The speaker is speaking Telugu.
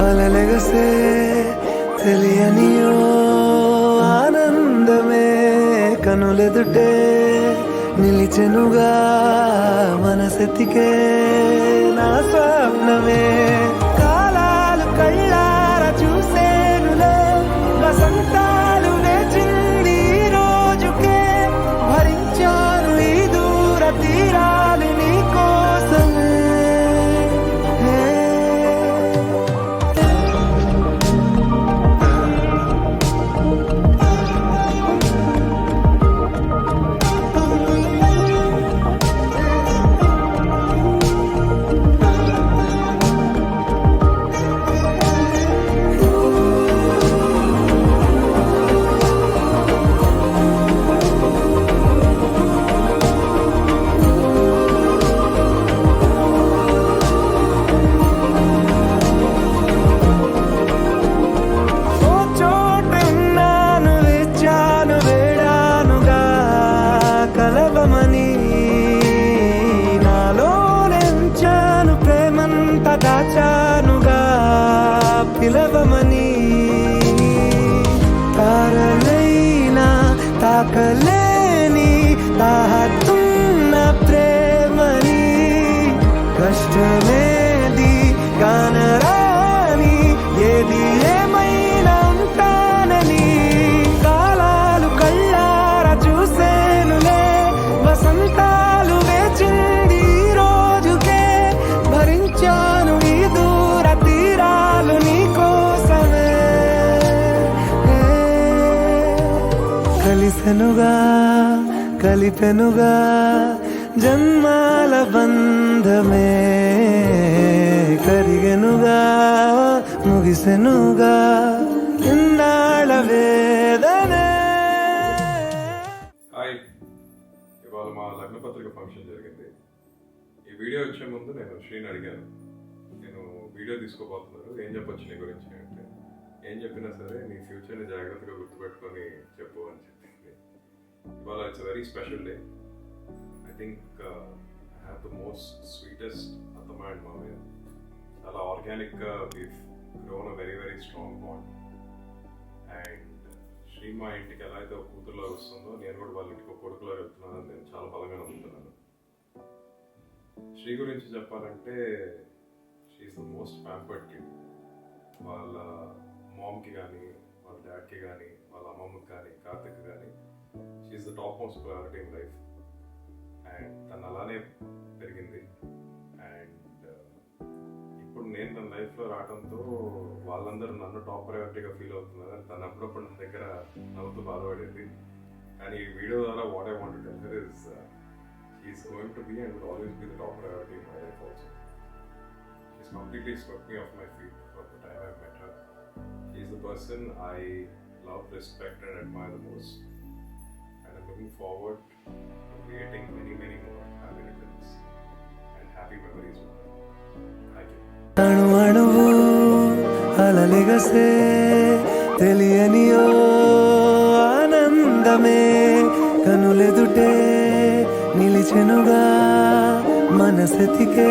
అలలెగసే తెలియనియో ఆనందమే కనులెదుటే నిలిచెనుగా మనసెతికే నా స్వప్నమే కాలాలు కళ్ళార చూసేనులే వసంతాలు వేచింది ఈ రోజుకే భరించాను ఈ దూర తీరాలు నీ కోసమే దాచానుగా పిలవమని తారలైనా తాకలేని తాహతున్న ప్రేమని కష్టమేది కానరాని ఏది ఏమైనా ఉంటానని కాలాలు కళ్ళార చూసేనులే వసంతాలు వేచింది ఈ రోజుకే భరించాను ఈ దూర తీరాలు నీ కోసమే కలిసెనుగా కలిపెనుగా జన్మాల బంధమే కరిగెనుగా ముగిసెనుగా ఇన్నాళ్ళ వేదనే. ఇవాళ మా లగ్నపత్రిక ఫంక్షన్ జరిగింది. ఈ వీడియో వచ్చే ముందు నేను శ్రీని అడిగాను, నేను వీడియో తీసుకోబోతున్నాను, ఏం చెప్పొచ్చు నీ గురించి అంటే, ఏం చెప్పినా సరే నీ ఫ్యూచర్ని జాగ్రత్తగా గుర్తుపెట్టుకొని చెప్పు అని చెప్పింది. ఇవాళ it's very special day. I think I have the most sweetest అత్తమ్మ అండ్ మామయ్య. చాలా ఆర్గానిక్గా we've grown a very very strong bond. And Sri మా ఇంటికి ఎలా అయితే ఒక కూతురులో వస్తుందో, నేను కూడా వాళ్ళ ఇంటికి ఒక కొడుకులో వెళ్తున్నానని నేను చాలా బలంగా నమ్ముతున్నాను. శ్రీ గురించి చెప్పాలంటే she's the most pampered kid. వాళ్ళ మామ్కి కానీ, వాళ్ళ డాడ్కి కానీ, వాళ్ళ అమ్మమ్మకి కానీ, కార్తిక్ కానీ she's the top most priority in life. And తను అలానే పెరిగింది. అండ్ ఇప్పుడు నేను తన లైఫ్లో రావడంతో వాళ్ళందరూ నన్ను టాప్ ప్రయారిటీగా ఫీల్ అవుతున్నారు. తను అప్పుడప్పుడు నా దగ్గర నవ్వుతూ బాధపడేది. కానీ ఈ వీడియో ద్వారా what I want to tell her is he is going to be and will always be the top priority in my life also. She's completely swept me off my feet from the time I met her. She is the person I love, respect and admire the most. And I'm looking forward to creating many, many more happy returns and happy memories with her. Thank you. అణు అణువు అలలెగసే తెలియనియో ఆనందమే కనులెదుటే నిలిచెనుగా మనసెతికే